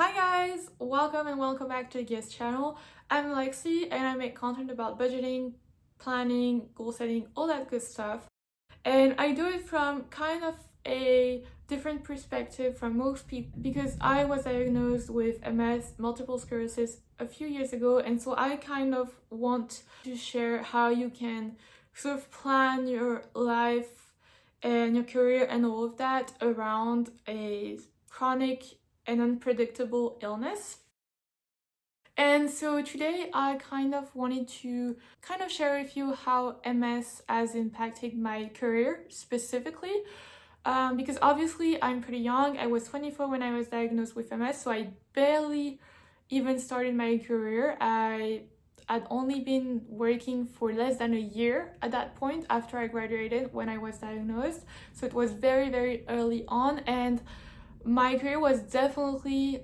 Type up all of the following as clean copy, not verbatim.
Hi guys, welcome and welcome back to the guest channel. I'm Lexi and I make content about budgeting, planning, goal setting, all that good stuff. And I do it from kind of a different perspective from most people because I was diagnosed with MS, multiple sclerosis, a few years ago, and so I kind of want to share how you can sort of plan your life and your career and all of that around a chronic and unpredictable illness. And so today I kind of wanted to share with you how MS has impacted my career specifically. Because obviously I'm pretty young. I was 24 when I was diagnosed with MS, so I barely even started my career. I had only been working for less than a year at that point after I graduated when I was diagnosed. So it was very, very early on, and my career was definitely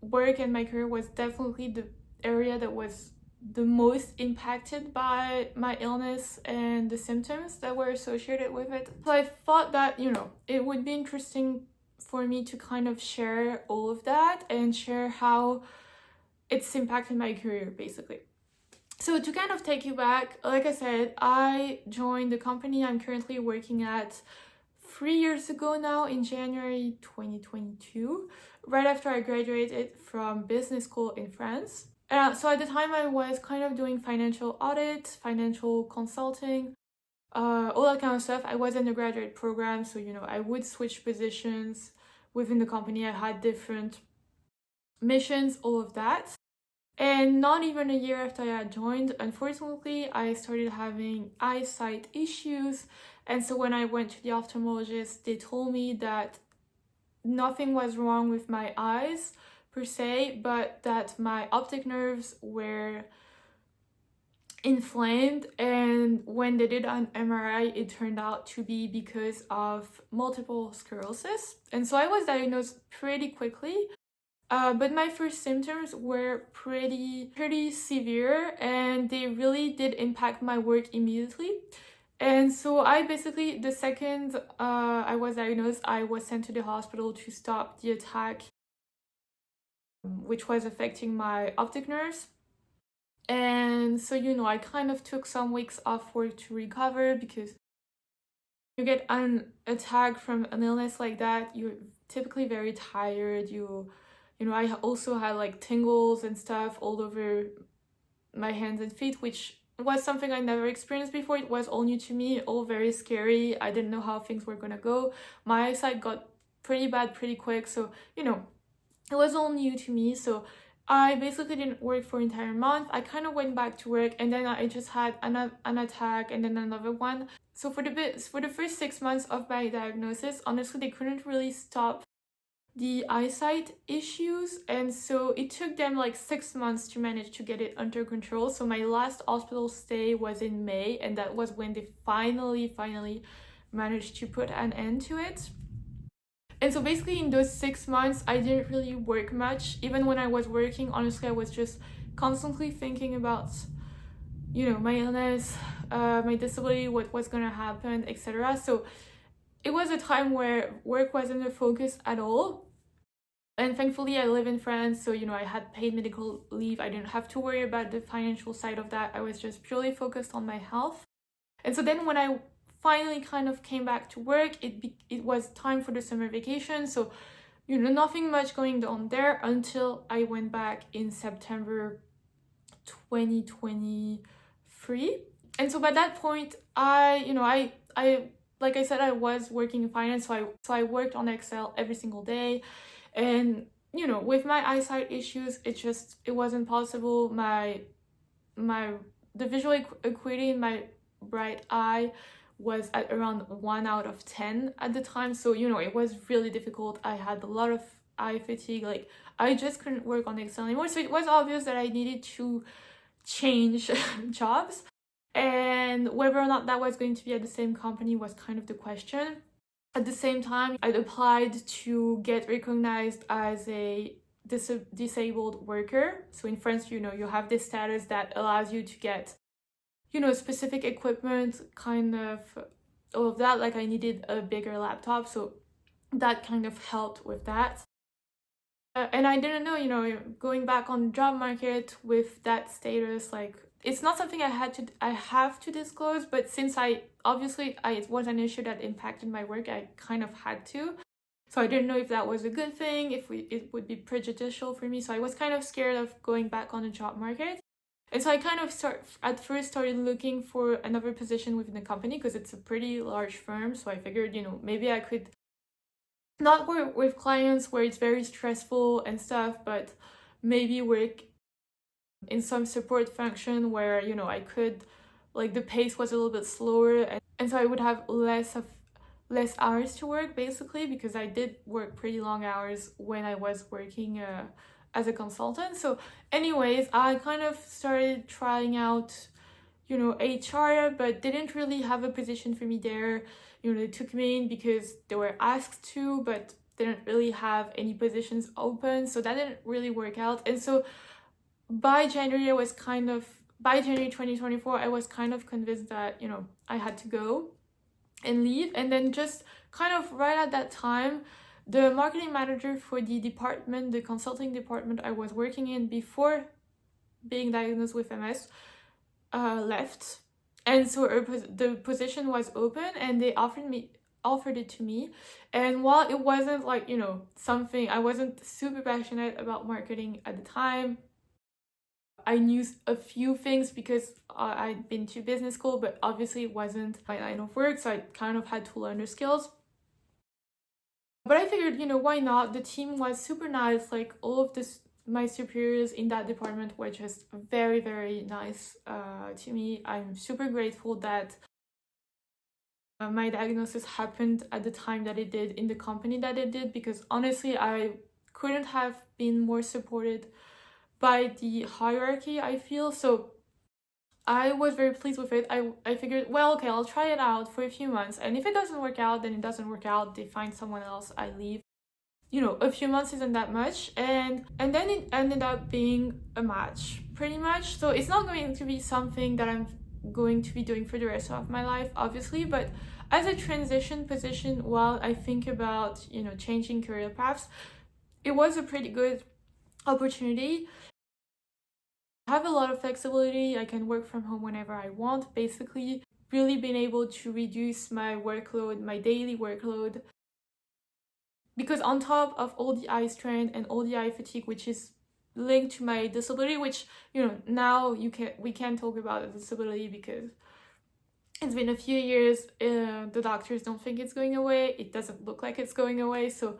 work and my career was definitely the area that was the most impacted by my illness and the symptoms that were associated with it. So I thought that, it would be interesting for me to kind of share all of that and share how it's impacted my career basically. So to kind of take you back, like I said, I joined the company I'm currently working at 3 years ago now, in January 2022, right after I graduated from business school in France. So at the time I was kind of doing financial audit, financial consulting, all that kind of stuff. I was in the graduate program, so I would switch positions within the company. I had different missions, all of that. And not even a year after I had joined, unfortunately, I started having eyesight issues. And so when I went to the ophthalmologist, they told me that nothing was wrong with my eyes per se, but that my optic nerves were inflamed. And when they did an MRI, it turned out to be because of multiple sclerosis. And so I was diagnosed pretty quickly. But my first symptoms were pretty severe, and they really did impact my work immediately. And so I basically, the second I was diagnosed, I was sent to the hospital to stop the attack, which was affecting my optic nerves. And so, I kind of took some weeks off work to recover, because you get an attack from an illness like that, you're typically very tired. I also had like tingles and stuff all over my hands and feet, which was something I never experienced before. It was all new to me, all very scary. I didn't know how things were gonna go. My eyesight got pretty bad pretty quick, so it was all new to me. So I basically didn't work for an entire month. I kind of went back to work, and then I just had an attack and then another one. So for the first 6 months of my diagnosis, honestly, they couldn't really stop the eyesight issues, and so it took them like 6 months to manage to get it under control. So my last hospital stay was in May, and that was when they finally managed to put an end to it. And so basically in those 6 months I didn't really work much. Even when I was working, honestly, I was just constantly thinking about my illness, my disability, what was gonna happen, etc. So it was a time where work wasn't a focus at all. And thankfully I live in France, so I had paid medical leave. I didn't have to worry about the financial side of that. I was just purely focused on my health. And so then when I finally kind of came back to work, it was time for the summer vacation. So nothing much going on there until I went back in September 2023. And so by that point, I like I said, I was working in finance, so I worked on Excel every single day. And with my eyesight issues, it wasn't possible. The visual acuity in my right eye was at around 1 out of 10 at the time, so it was really difficult. I had a lot of eye fatigue. Like, I just couldn't work on Excel anymore, so it was obvious that I needed to change jobs. And whether or not that was going to be at the same company was kind of the question. At the same time, I'd applied to get recognized as a disabled worker. So in France, you have this status that allows you to get, specific equipment, kind of all of that. Like, I needed a bigger laptop, so that kind of helped with that. And I didn't know, going back on the job market with that status, like it's not something I have to disclose, but since it was an issue that impacted my work, I kind of had to. So I didn't know if that was a good thing, it would be prejudicial for me. So I was kind of scared of going back on the job market. And so I kind of at first started looking for another position within the company because it's a pretty large firm. So I figured, maybe I could not work with clients where it's very stressful and stuff, but maybe work in some support function where, I could, like, the pace was a little bit slower, and so I would have less hours to work, basically, because I did work pretty long hours when I was working as a consultant. So anyways, I kind of started trying out HR, but didn't really have a position for me there. They took me in because they were asked to, but didn't really have any positions open, so that didn't really work out. And so by January 2024, I was kind of convinced that I had to go and leave. And then just kind of right at that time, the marketing manager for the consulting department I was working in before being diagnosed with MS, left. And so the position was open, and they offered it to me. And while it wasn't like something, I wasn't super passionate about marketing at the time. I knew a few things because I'd been to business school, but obviously it wasn't my line of work, so I kind of had to learn the skills. But I figured, why not? The team was super nice. Like, all of my superiors in that department were just very, very nice to me. I'm super grateful that my diagnosis happened at the time that it did, in the company that it did, because honestly, I couldn't have been more supported by the hierarchy, I feel. So I was very pleased with it. I figured, well, okay, I'll try it out for a few months, and if it doesn't work out, then it doesn't work out. They find someone else, I leave. A few months isn't that much, and then it ended up being a match, pretty much. So it's not going to be something that I'm going to be doing for the rest of my life, obviously, but as a transition position, while I think about changing career paths, it was a pretty good opportunity. I have a lot of flexibility. I can work from home whenever I want, basically. Really been able to reduce my workload, my daily workload, because on top of all the eye strain and all the eye fatigue, which is linked to my disability, which now we can't talk about a disability because it's been a few years. The doctors don't think it's going away. It doesn't look like it's going away, so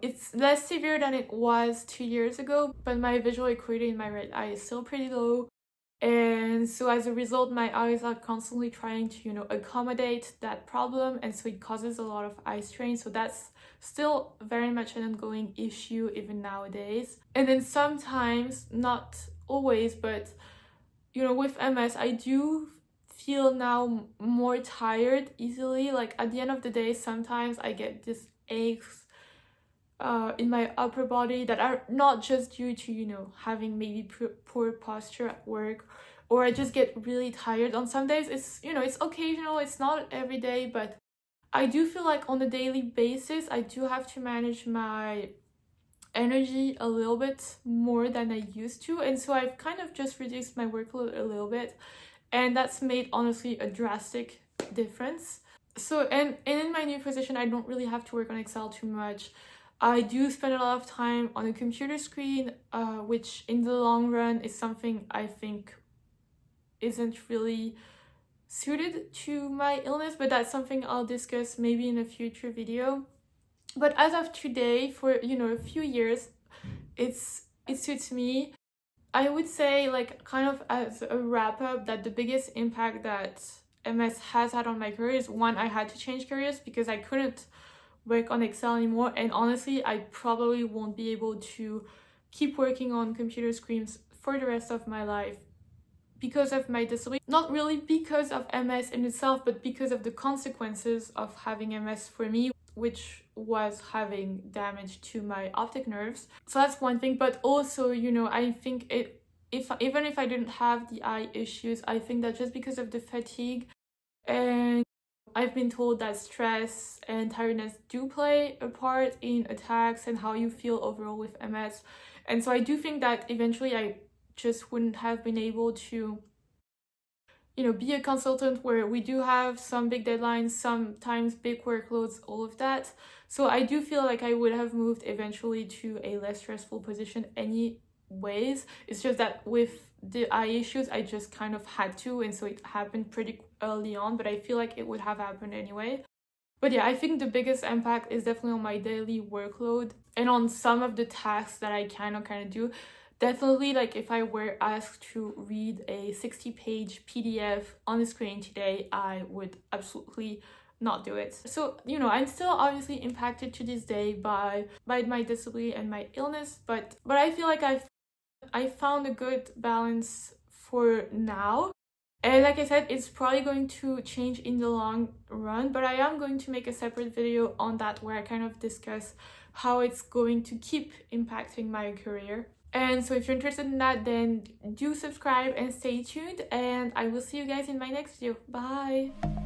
it's less severe than it was 2 years ago, but my visual acuity in my right eye is still pretty low. And so as a result, my eyes are constantly trying to, accommodate that problem. And so it causes a lot of eye strain. So that's still very much an ongoing issue even nowadays. And then sometimes, not always, but, with MS, I do feel now more tired easily. Like, at the end of the day, sometimes I get these aches in my upper body that are not just due to having maybe poor posture at work, or I just get really tired on some days. It's it's occasional, it's not every day, but I do feel like on a daily basis I do have to manage my energy a little bit more than I used to, and so I've kind of just reduced my workload a little bit, and that's made honestly a drastic difference. So and in my new position, I don't really have to work on Excel too much. I do spend a lot of time on a computer screen, which in the long run is something I think isn't really suited to my illness, but that's something I'll discuss maybe in a future video. But as of today, for a few years, it suits me. I would say, like, kind of as a wrap up, that the biggest impact that MS has had on my career is, one, I had to change careers because I couldn't work on Excel anymore, and honestly I probably won't be able to keep working on computer screens for the rest of my life because of my disability. Not really because of MS in itself, but because of the consequences of having MS for me, which was having damage to my optic nerves. So that's one thing. But also, I think even if I didn't have the eye issues, I think that just because of the fatigue and I've been told that stress and tiredness do play a part in attacks and how you feel overall with MS. And so I do think that eventually I just wouldn't have been able to, be a consultant where we do have some big deadlines, sometimes big workloads, all of that. So I do feel like I would have moved eventually to a less stressful position anyways. It's just that with the eye issues, I just kind of had to, and so it happened pretty early on, but I feel like it would have happened anyway. But yeah, I think the biggest impact is definitely on my daily workload and on some of the tasks that I kind of do. Definitely, like if I were asked to read a 60-page PDF on the screen today, I would absolutely not do it. So, I'm still obviously impacted to this day by my disability and my illness, but I feel like I found a good balance for now. And like I said, it's probably going to change in the long run, but I am going to make a separate video on that where I kind of discuss how it's going to keep impacting my career. And so if you're interested in that, then do subscribe and stay tuned, and I will see you guys in my next video. Bye!